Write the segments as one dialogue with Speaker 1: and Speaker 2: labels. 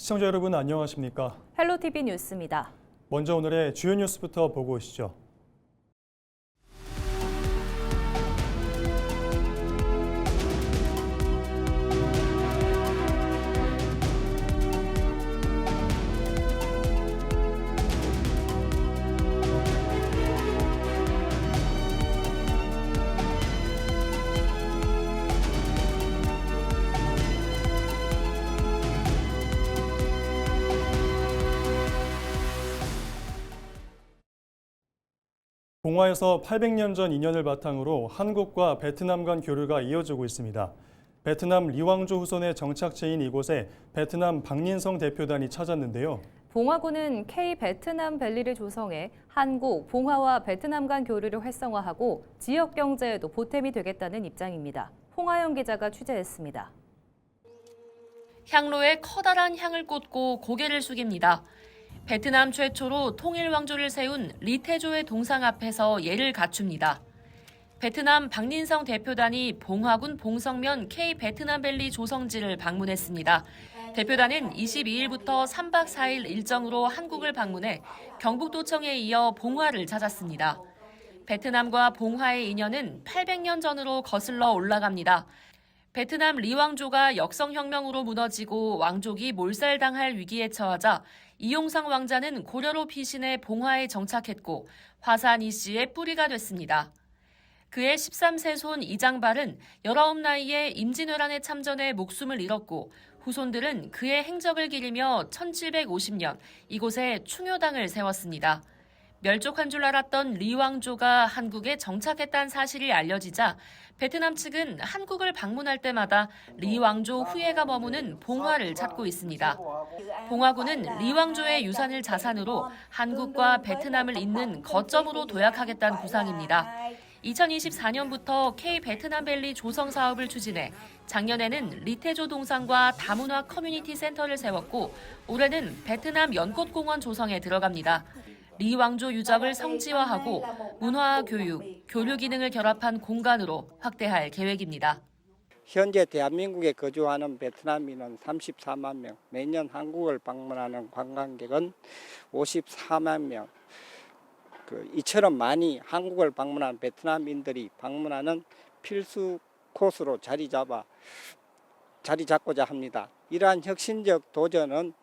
Speaker 1: 시청자 여러분 안녕하십니까?
Speaker 2: 헬로티비 뉴스입니다.
Speaker 1: 먼저 오늘의 주요 뉴스부터 보고 오시죠. 봉화에서 800년 전 인연을 바탕으로 한국과 베트남 간 교류가 이어지고 있습니다. 베트남 리왕조 후손의 정착지인 이곳에 베트남 박린성 대표단이 찾았는데요.
Speaker 2: 봉화군은 K-베트남 밸리를 조성해 한국, 봉화와 베트남 간 교류를 활성화하고 지역 경제에도 보탬이 되겠다는 입장입니다. 홍하영 기자가 취재했습니다.
Speaker 3: 향로에 커다란 향을 꽂고 고개를 숙입니다. 베트남 최초로 통일 왕조를 세운 리태조의 동상 앞에서 예를 갖춥니다. 베트남 박린성 대표단이 봉화군 봉성면 K-베트남밸리 조성지를 방문했습니다. 대표단은 22일부터 3박 4일 일정으로 한국을 방문해 경북도청에 이어 봉화를 찾았습니다. 베트남과 봉화의 인연은 800년 전으로 거슬러 올라갑니다. 베트남 리왕조가 역성혁명으로 무너지고 왕족이 몰살당할 위기에 처하자 이용상 왕자는 고려로 피신해 봉화에 정착했고 화산 이씨의 뿌리가 됐습니다. 그의 13세 손 이장발은 19나이에 임진왜란에 참전해 목숨을 잃었고 후손들은 그의 행적을 기리며 1750년 이곳에 충효당을 세웠습니다. 멸족한 줄 알았던 리왕조가 한국에 정착했다는 사실이 알려지자 베트남 측은 한국을 방문할 때마다 리왕조 후예가 머무는 봉화를 찾고 있습니다. 봉화군은 리왕조의 유산을 자산으로 한국과 베트남을 잇는 거점으로 도약하겠다는 구상입니다. 2024년부터 K-베트남밸리 조성 사업을 추진해 작년에는 리태조 동상과 다문화 커뮤니티 센터를 세웠고 올해는 베트남 연꽃공원 조성에 들어갑니다. 리왕조 유적을 성지화하고 문화, 교육, 교류 기능을 결합한 공간으로 확대할 계획입니다.
Speaker 4: 현재 대한민국에 거주하는 베트남인은 34만 명, 매년 한국을 방문하는 관광객은 54만 명. 이처럼 많이 한국을 방문한 베트남인들이 방문하는 필수 코스로 자리 잡고자 합니다. 이러한 혁신적 도전은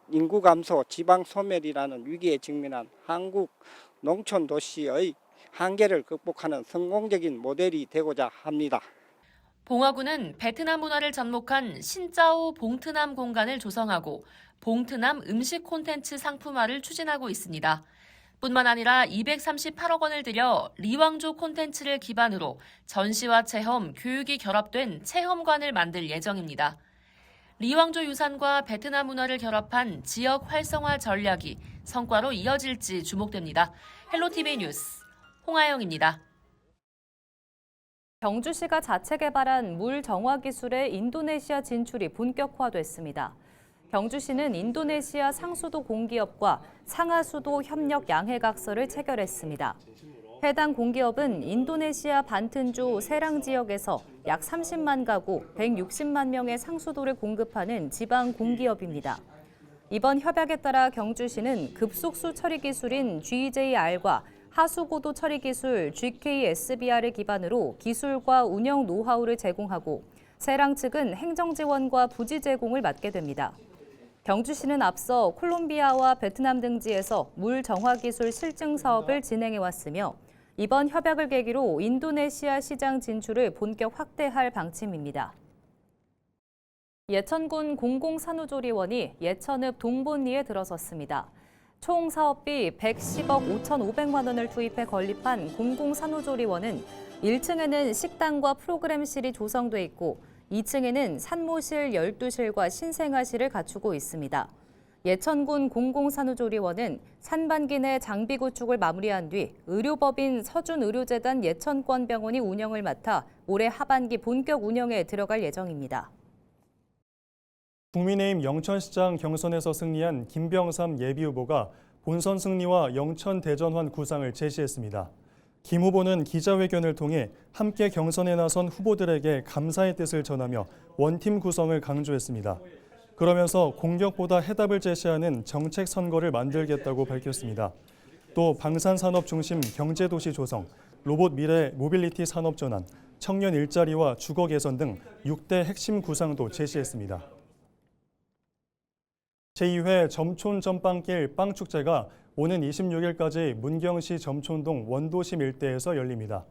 Speaker 4: 인구 감소, 지방 소멸이라는 위기에 직면한 한국 농촌 도시의 한계를 극복하는 성공적인 모델이 되고자 합니다.
Speaker 3: 봉화군은 베트남 문화를 접목한 신짜오 봉트남 공간을 조성하고 봉트남 음식 콘텐츠 상품화를 추진하고 있습니다. 뿐만 아니라 238억 원을 들여 리왕조 콘텐츠를 기반으로 전시와 체험, 교육이 결합된 체험관을 만들 예정입니다. 리왕조 유산과 베트남 문화를 결합한 지역 활성화 전략이 성과로 이어질지 주목됩니다. 헬로티비 뉴스 홍하영입니다.
Speaker 2: 경주시가 자체 개발한 물 정화 기술의 인도네시아 진출이 본격화됐습니다. 경주시는 인도네시아 상수도 공기업과 상하수도 협력 양해각서를 체결했습니다. 해당 공기업은 인도네시아 반튼주 세랑 지역에서 약 30만 가구 160만 명의 상수도를 공급하는 지방 공기업입니다. 이번 협약에 따라 경주시는 급속수 처리 기술인 GJR과 하수고도 처리 기술 GKSBR을 기반으로 기술과 운영 노하우를 제공하고 세랑 측은 행정 지원과 부지 제공을 맡게 됩니다. 경주시는 앞서 콜롬비아와 베트남 등지에서 물 정화 기술 실증 사업을 진행해 왔으며 이번 협약을 계기로 인도네시아 시장 진출을 본격 확대할 방침입니다. 예천군 공공산후조리원이 예천읍 동본리에 들어섰습니다. 총 사업비 110억 5,500만 원을 투입해 건립한 공공산후조리원은 1층에는 식당과 프로그램실이 조성돼 있고 2층에는 산모실 12실과 신생아실을 갖추고 있습니다. 예천군 공공산후조리원은 산반기 내 장비 구축을 마무리한 뒤 의료법인 서준의료재단 예천권병원이 운영을 맡아 올해 하반기 본격 운영에 들어갈 예정입니다.
Speaker 1: 국민의힘 영천시장 경선에서 승리한 김병삼 예비후보가 본선 승리와 영천 대전환 구상을 제시했습니다. 김 후보는 기자회견을 통해 함께 경선에 나선 후보들에게 감사의 뜻을 전하며 원팀 구성을 강조했습니다. 그러면서 공격보다 해답을 제시하는 정책 선거를 만들겠다고 밝혔습니다. 또 방산산업 중심 경제도시 조성, 로봇 미래 모빌리티 산업 전환, 청년 일자리와 주거 개선 등 6대 핵심 구상도 제시했습니다. 제2회 점촌 전빵길 빵축제가 오는 26일까지 문경시 점촌동 원도심 일대에서 열립니다.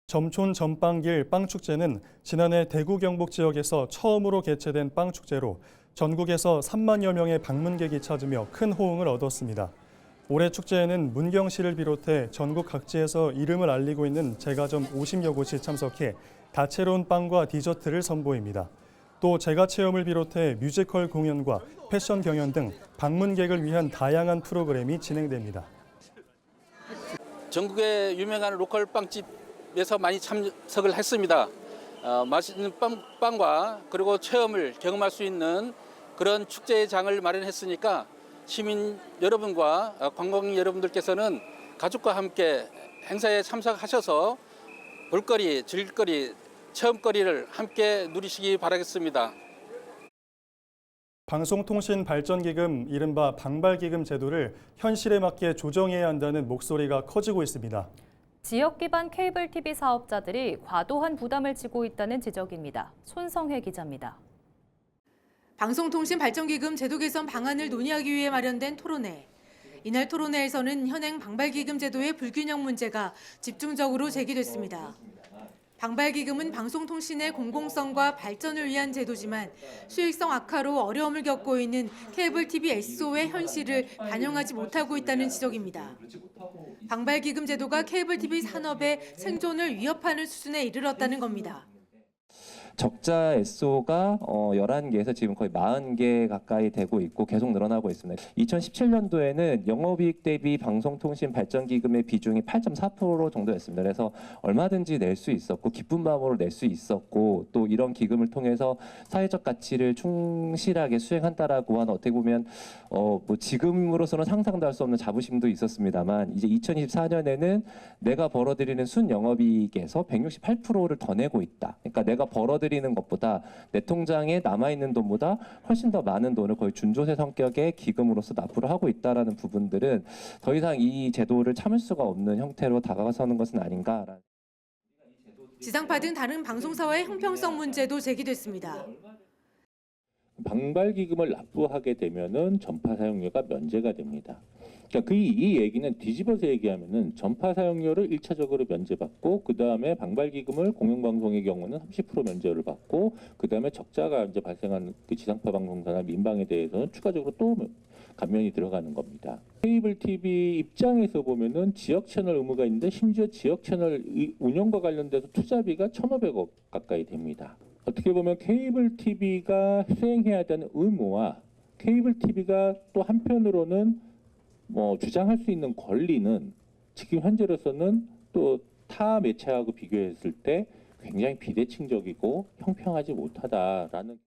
Speaker 1: 점촌 전빵길 빵축제는 지난해 대구 경북 지역에서 처음으로 개최된 빵축제로 전국에서 3만여 명의 방문객이 찾으며 큰 호응을 얻었습니다. 올해 축제에는 문경시를 비롯해 전국 각지에서 이름을 알리고 있는 제과점 50여 곳이 참석해 다채로운 빵과 디저트를 선보입니다. 또 제과 체험을 비롯해 뮤지컬 공연과 패션 경연 등 방문객을 위한 다양한 프로그램이 진행됩니다.
Speaker 5: 전국의 유명한 로컬 빵집에서 많이 참석을 했습니다. 맛있는 빵과 그리고 체험을 경험할 수 있는 그런 축제의 장을 마련했으니까 시민 여러분과 관광객 여러분들께서는 가족과 함께 행사에 참석하셔서 볼거리, 즐길거리, 체험거리를 함께 누리시기 바라겠습니다.
Speaker 1: 방송통신발전기금, 이른바 방발기금 제도를 현실에 맞게 조정해야 한다는 목소리가 커지고 있습니다.
Speaker 2: 지역 기반 케이블 TV 사업자들이 과도한 부담을 지고 있다는 지적입니다. 손성혜 기자입니다.
Speaker 6: 방송통신발전기금 제도 개선 방안을 논의하기 위해 마련된 토론회. 이날 토론회에서는 현행 방발기금 제도의 불균형 문제가 집중적으로 제기됐습니다. 방발기금은 방송통신의 공공성과 발전을 위한 제도지만 수익성 악화로 어려움을 겪고 있는 케이블 TV SO의 현실을 반영하지 못하고 있다는 지적입니다. 방발기금 제도가 케이블 TV 산업의 생존을 위협하는 수준에 이르렀다는 겁니다.
Speaker 7: 적자 SO가 11개에서 지금 거의 40개 가까이 되고 있고 계속 늘어나고 있습니다. 2017년도에는 영업이익 대비 방송통신발전기금의 비중이 8.4% 정도였습니다. 그래서 얼마든지 낼 수 있었고 기쁜 마음으로 낼 수 있었고 또 이런 기금을 통해서 사회적 가치를 충실하게 수행한다라고 하는 어떻게 보면 뭐 지금으로서는 상상도 할 수 없는 자부심도 있었습니다만 이제 2024년에는 내가 벌어들이는 순영업이익에서 168%를 더 내고 있다. 그러니까 내가 벌어들이는 것보다 내 통장에 남아있는 돈보다 훨씬 더 많은 돈을 거의 준조세 성격의 기금으로서 납부를 하고 있다라는 부분들은 더 이상 이 제도를 참을 수가 없는 형태로 다가서는 것은 아닌가.
Speaker 6: 지상파 등 다른 방송사와의 형평성 문제도 제기됐습니다.
Speaker 8: 방발기금을 납부하게 되면은 전파 사용료가 면제가 됩니다. 그러니까 이 얘기는 뒤집어서 얘기하면은 전파 사용료를 1차적으로 면제받고 그 다음에 방발기금을 공영방송의 경우는 30% 면제를 받고 그 다음에 적자가 이제 발생한 그 지상파 방송사나 민방에 대해서는 추가적으로 또 감면이 들어가는 겁니다. 케이블 TV 입장에서 보면은 지역 채널 의무가 있는데 심지어 지역 채널 운영과 관련돼서 투자비가 1,500억 가까이 됩니다. 어떻게 보면 케이블 TV가 수행해야 되는 의무와 케이블 TV가 또 한편으로는 주장할 수 있는 권리는 지금 현재로서는 또 타 매체하고 비교했을 때 굉장히 비대칭적이고 형평하지 못하다라는.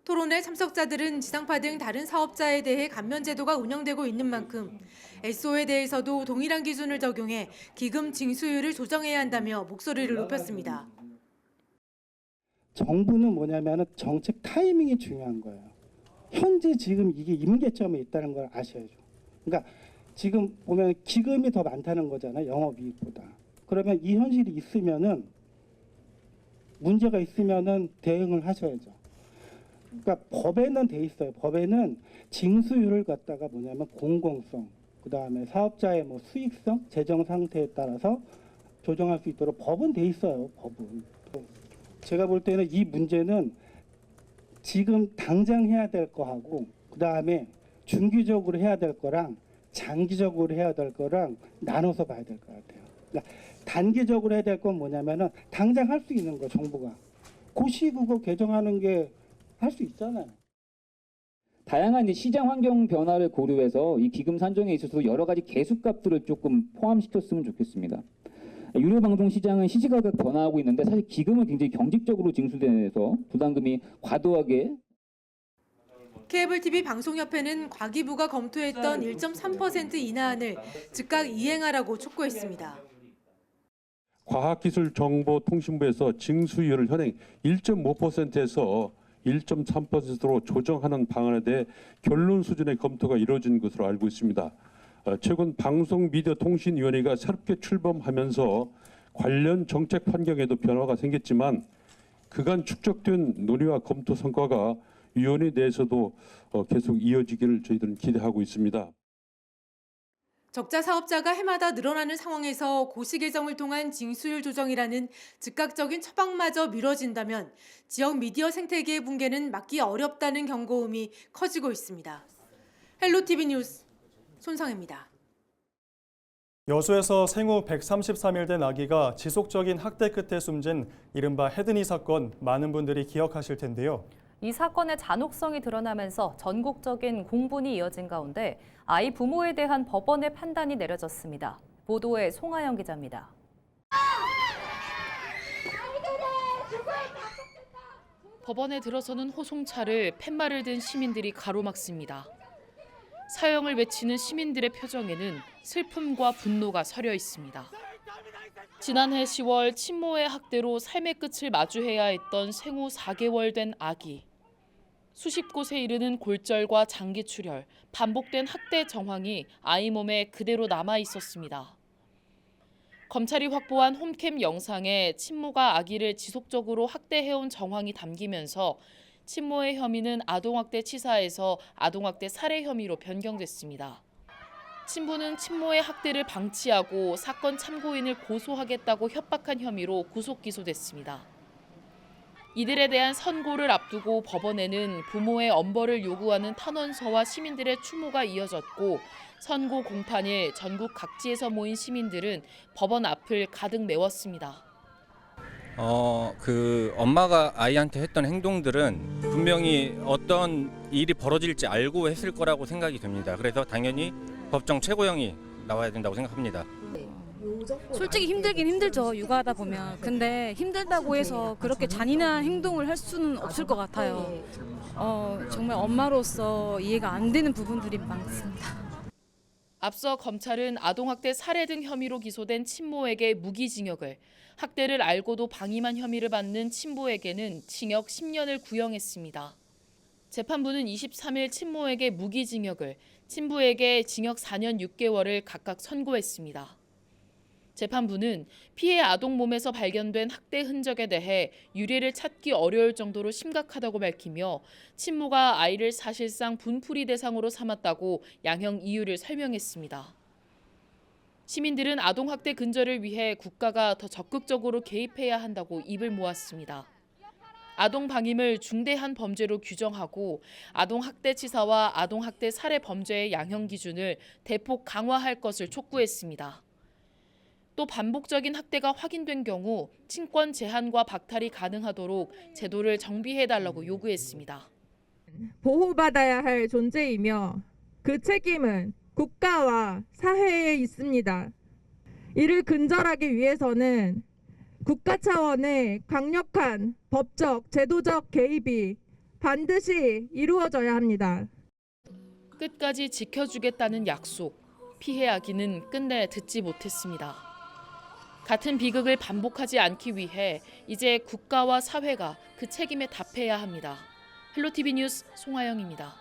Speaker 6: 토론회 참석자들은 지상파 등 다른 사업자에 대해 감면 제도가 운영되고 있는 만큼 SO에 대해서도 동일한 기준을 적용해 기금 징수율을 조정해야 한다며 목소리를 높였습니다.
Speaker 9: 정부는 뭐냐면 정책 타이밍이 중요한 거예요. 현재 지금 이게 임계점에 있다는 걸 아셔야죠. 그러니까 지금 보면 기금이 더 많다는 거잖아요. 영업이익보다. 그러면 이 현실이 있으면은 문제가 있으면은 대응을 하셔야죠. 그러니까 법에는 돼 있어요. 법에는 징수율을 갖다가 뭐냐면 공공성, 그 다음에 사업자의 뭐 수익성, 재정 상태에 따라서 조정할 수 있도록 법은 돼 있어요. 법은. 제가 볼 때는 이 문제는 지금 당장 해야 될 거하고 그 다음에 중기적으로 해야 될 거랑 장기적으로 해야 될 거랑 나눠서 봐야 될 것 같아요. 그러니까 단기적으로 해야 될 건 뭐냐면은 당장 할 수 있는 거 정부가 고시 그거 개정하는 게 할 수 있잖아요.
Speaker 10: 다양한 시장 환경 변화를 고려해서 이 기금 산정에 있어서 여러 가지 개수값들을 조금 포함시켰으면 좋겠습니다. 유료 방송 시장은 시시각각 변화하고 있는데 사실 기금은 굉장히 경직적으로 징수돼서 부담금이 과도하게.
Speaker 6: 케이블 TV 방송협회는 과기부가 검토했던 1.3% 인하안을 즉각 이행하라고 촉구했습니다.
Speaker 8: 과학기술정보통신부에서 징수율을 현행 1.5%에서
Speaker 11: 1.3%로 조정하는 방안에 대해 결론 수준의 검토가 이루어진 것으로 알고 있습니다. 최근 방송미디어통신위원회가 새롭게 출범하면서 관련 정책 환경에도 변화가 생겼지만 그간 축적된 논의와 검토 성과가 위원회 내에서도 계속 이어지기를 저희들은 기대하고 있습니다.
Speaker 6: 적자 사업자가 해마다 늘어나는 상황에서 고시 개정을 통한 징수율 조정이라는 즉각적인 처방마저 미뤄진다면 지역 미디어 생태계의 붕괴는 막기 어렵다는 경고음이 커지고 있습니다. 헬로티비 뉴스 손상혜입니다.
Speaker 1: 여수에서 생후 133일 된 아기가 지속적인 학대 끝에 숨진 이른바 헤드니 사건 많은 분들이 기억하실 텐데요.
Speaker 2: 이 사건의 잔혹성이 드러나면서 전국적인 공분이 이어진 가운데 아이 부모에 대한 법원의 판단이 내려졌습니다. 보도에 송하영 기자입니다.
Speaker 12: 법원에 들어서는 호송차를 팻말을 든 시민들이 가로막습니다. 사형을 외치는 시민들의 표정에는 슬픔과 분노가 서려 있습니다. 지난해 10월 친모의 학대로 삶의 끝을 마주해야 했던 생후 4개월 된 아기. 수십 곳에 이르는 골절과 장기 출혈, 반복된 학대 정황이 아이 몸에 그대로 남아 있었습니다. 검찰이 확보한 홈캠 영상에 친모가 아기를 지속적으로 학대해온 정황이 담기면서 친모의 혐의는 아동학대 치사에서 아동학대 살해 혐의로 변경됐습니다. 친부는 친모의 학대를 방치하고 사건 참고인을 고소하겠다고 협박한 혐의로 구속 기소됐습니다. 이들에 대한 선고를 앞두고 법원에는 부모의 엄벌을 요구하는 탄원서와 시민들의 추모가 이어졌고 선고 공판일 전국 각지에서 모인 시민들은 법원 앞을 가득 메웠습니다.
Speaker 13: 엄마가 아이한테 했던 행동들은 분명히 어떤 일이 벌어질지 알고 했을 거라고 생각이 듭니다. 그래서 당연히 법정 최고형이 나와야 된다고 생각합니다.
Speaker 14: 솔직히 힘들긴 힘들죠, 육아하다 보면. 근데 힘들다고 해서 그렇게 잔인한 행동을 할 수는 없을 것 같아요. 정말 엄마로서 이해가 안 되는 부분들이 많습니다.
Speaker 12: 앞서 검찰은 아동학대 살해 등 혐의로 기소된 친모에게 무기징역을, 학대를 알고도 방임한 혐의를 받는 친부에게는 징역 10년을 구형했습니다. 재판부는 23일 친모에게 무기징역을, 친부에게 징역 4년 6개월을 각각 선고했습니다. 재판부는 피해 아동 몸에서 발견된 학대 흔적에 대해 유례를 찾기 어려울 정도로 심각하다고 밝히며 친모가 아이를 사실상 분풀이 대상으로 삼았다고 양형 이유를 설명했습니다. 시민들은 아동학대 근절을 위해 국가가 더 적극적으로 개입해야 한다고 입을 모았습니다. 아동 방임을 중대한 범죄로 규정하고 아동학대 치사와 아동학대 살해 범죄의 양형 기준을 대폭 강화할 것을 촉구했습니다. 또 반복적인 학대가 확인된 경우 친권 제한과 박탈이 가능하도록 제도를 정비해달라고 요구했습니다.
Speaker 15: 보호받아야 할 존재이며 그 책임은 국가와 사회에 있습니다. 이를 근절하기 위해서는 국가 차원의 강력한 법적, 제도적 개입이 반드시 이루어져야 합니다.
Speaker 12: 끝까지 지켜주겠다는 약속, 피해 아기는 끝내 듣지 못했습니다. 같은 비극을 반복하지 않기 위해 이제 국가와 사회가 그 책임에 답해야 합니다. 헬로티비 뉴스 송하영입니다.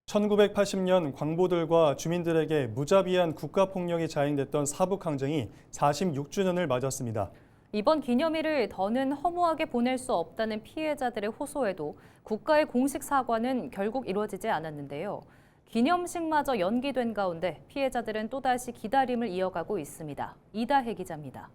Speaker 1: 1980년 광부들과 주민들에게 무자비한 국가폭력이 자행됐던 사북항쟁이 46주년을 맞았습니다.
Speaker 2: 이번 기념일을 더는 허무하게 보낼 수 없다는 피해자들의 호소에도 국가의 공식 사과는 결국 이루어지지 않았는데요. 기념식마저 연기된 가운데 피해자들은 또다시 기다림을 이어가고 있습니다. 이다혜 기자입니다.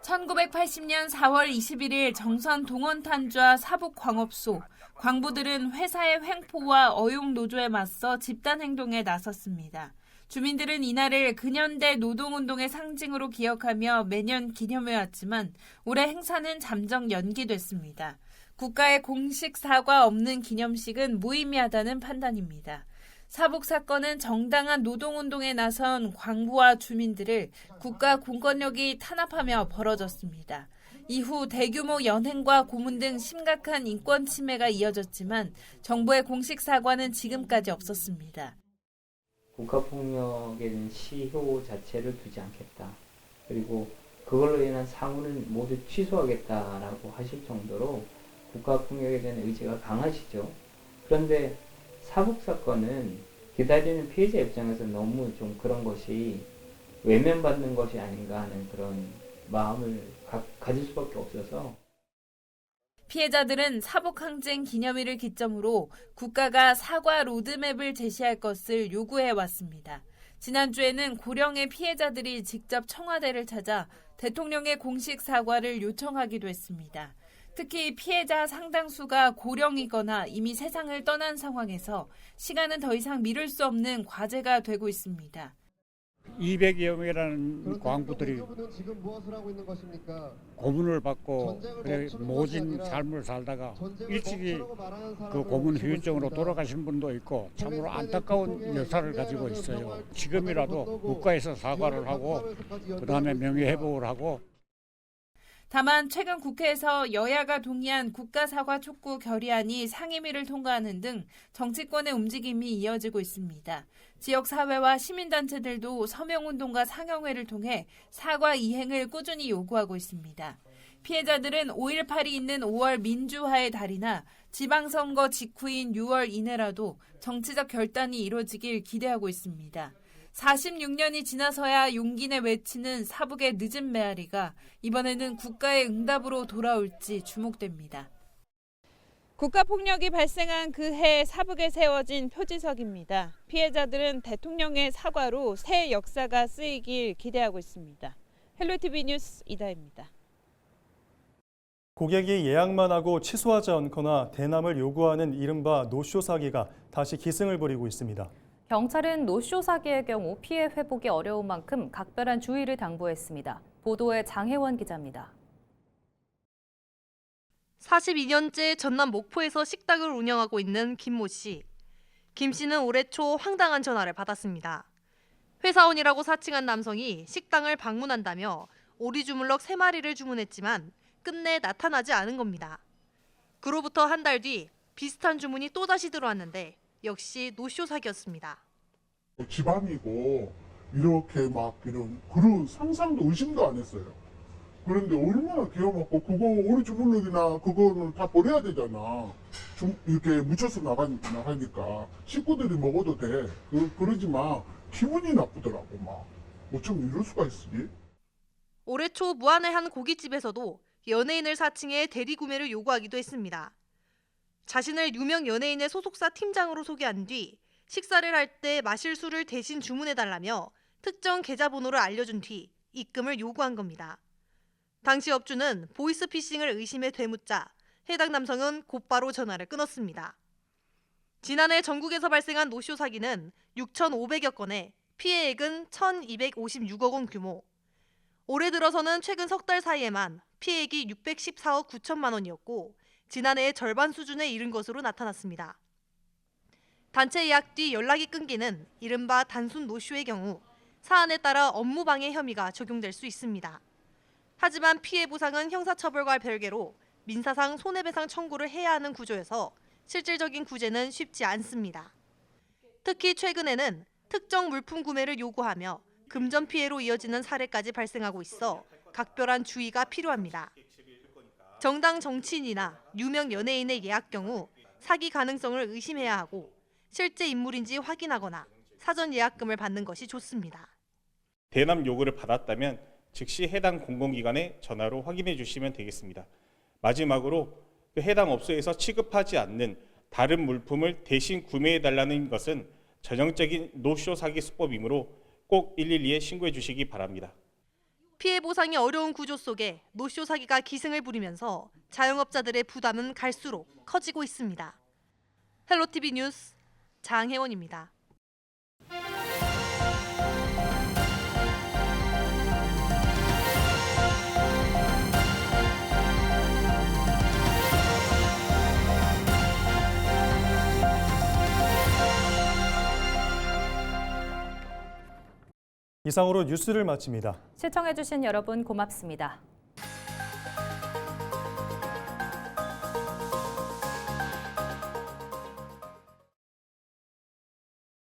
Speaker 16: 1980년 4월 21일 정선 동원탄좌 사북광업소, 광부들은 회사의 횡포와 어용노조에 맞서 집단행동에 나섰습니다. 주민들은 이날을 근현대 노동운동의 상징으로 기억하며 매년 기념해왔지만 올해 행사는 잠정 연기됐습니다. 국가의 공식 사과 없는 기념식은 무의미하다는 판단입니다. 사북 사건은 정당한 노동운동에 나선 광부와 주민들을 국가 공권력이 탄압하며 벌어졌습니다. 이후 대규모 연행과 고문 등 심각한 인권 침해가 이어졌지만 정부의 공식 사과는 지금까지 없었습니다.
Speaker 17: 국가폭력에는 시효 자체를 두지 않겠다. 그리고 그걸로 인한 사고는 모두 취소하겠다라고 하실 정도로 국가폭력에 대한 의지가 강하시죠. 그런데 사북 사건은 기다리는 피해자 입장에서 너무 좀 그런 것이 외면받는 것이 아닌가 하는 그런 마음을 가질 수밖에 없어서
Speaker 16: 피해자들은 사북항쟁 기념일을 기점으로 국가가 사과 로드맵을 제시할 것을 요구해 왔습니다. 지난주에는 고령의 피해자들이 직접 청와대를 찾아 대통령의 공식 사과를 요청하기도 했습니다. 특히 피해자 상당수가 고령이거나 이미 세상을 떠난 상황에서 시간은 더 이상 미룰 수 없는 과제가 되고 있습니다.
Speaker 18: 200여 명이라는 광부들이 고문을 받고 모진 삶을 살다가 일찍이 그 고문 후유증으로 돌아가신 분도 있고 참으로 안타까운 역사를 가지고 있어요. 지금이라도 국가에서 사과를 하고 그다음에 명예회복을 하고.
Speaker 16: 다만 최근 국회에서 여야가 동의한 국가사과 촉구 결의안이 상임위를 통과하는 등 정치권의 움직임이 이어지고 있습니다. 지역사회와 시민단체들도 서명운동과 상영회를 통해 사과 이행을 꾸준히 요구하고 있습니다. 피해자들은 5.18이 있는 5월 민주화의 달이나 지방선거 직후인 6월 이내라도 정치적 결단이 이루어지길 기대하고 있습니다. 46년이 지나서야 용기 내 외치는 사북의 늦은 메아리가 이번에는 국가의 응답으로 돌아올지 주목됩니다.
Speaker 19: 국가폭력이 발생한 그 해 사북에 세워진 표지석입니다. 피해자들은 대통령의 사과로 새 역사가 쓰이길 기대하고 있습니다. 헬로티비 뉴스 이다혜입니다.
Speaker 1: 고객이 예약만 하고 취소하지 않거나 대남을 요구하는 이른바 노쇼 사기가 다시 기승을 부리고 있습니다.
Speaker 2: 경찰은 노쇼 사기의 경우 피해 회복이 어려운 만큼 각별한 주의를 당부했습니다. 보도에 장혜원 기자입니다.
Speaker 20: 42년째 전남 목포에서 식당을 운영하고 있는 김모 씨. 김 씨는 올해 초 황당한 전화를 받았습니다. 회사원이라고 사칭한 남성이 식당을 방문한다며 오리주물럭 3마리를 주문했지만 끝내 나타나지 않은 겁니다. 그로부터 한 달 뒤 비슷한 주문이 또다시 들어왔는데 역시 노쇼 사기였습니다.
Speaker 21: 집안이고 이렇게 막 이런 그런 상상도 의심도 안 했어요. 그런데 얼마나 기가 막히고 그거 오리 주물럭이나 그거는 다 버려야 되잖아. 이렇게 묻혀서 나가니까 식구들이 먹어도 돼. 그러지만 기분이 나쁘더라고 막. 어쩜 이럴 수가 있지?
Speaker 20: 올해 초 무안의 한 고깃집에서도 연예인을 사칭해 대리 구매를 요구하기도 했습니다. 자신을 유명 연예인의 소속사 팀장으로 소개한 뒤 식사를 할 때 마실 술을 대신 주문해달라며 특정 계좌번호를 알려준 뒤 입금을 요구한 겁니다. 당시 업주는 보이스피싱을 의심해 되묻자 해당 남성은 곧바로 전화를 끊었습니다. 지난해 전국에서 발생한 노쇼 사기는 6,500여 건에 피해액은 1,256억 원 규모. 올해 들어서는 최근 석 달 사이에만 피해액이 614억 9천만 원이었고 지난해의 절반 수준에 이른 것으로 나타났습니다. 단체 예약 뒤 연락이 끊기는 이른바 단순 노쇼의 경우 사안에 따라 업무방해 혐의가 적용될 수 있습니다. 하지만 피해 보상은 형사처벌과 별개로 민사상 손해배상 청구를 해야 하는 구조여서 실질적인 구제는 쉽지 않습니다. 특히 최근에는 특정 물품 구매를 요구하며 금전 피해로 이어지는 사례까지 발생하고 있어 각별한 주의가 필요합니다. 정당 정치인이나 유명 연예인의 예약 경우 사기 가능성을 의심해야 하고 실제 인물인지 확인하거나 사전 예약금을 받는 것이 좋습니다.
Speaker 22: 대남 요구를 받았다면 즉시 해당 공공기관에 전화로 확인해 주시면 되겠습니다. 마지막으로 해당 업소에서 취급하지 않는 다른 물품을 대신 구매해 달라는 것은 전형적인 노쇼 사기 수법이므로 꼭 112에 신고해 주시기 바랍니다.
Speaker 20: 피해 보상이 어려운 구조 속에 노쇼 사기가 기승을 부리면서 자영업자들의 부담은 갈수록 커지고 있습니다. 헬로티비 뉴스 장혜원입니다.
Speaker 1: 이상으로 뉴스를 마칩니다.
Speaker 2: 시청해주신 여러분 고맙습니다.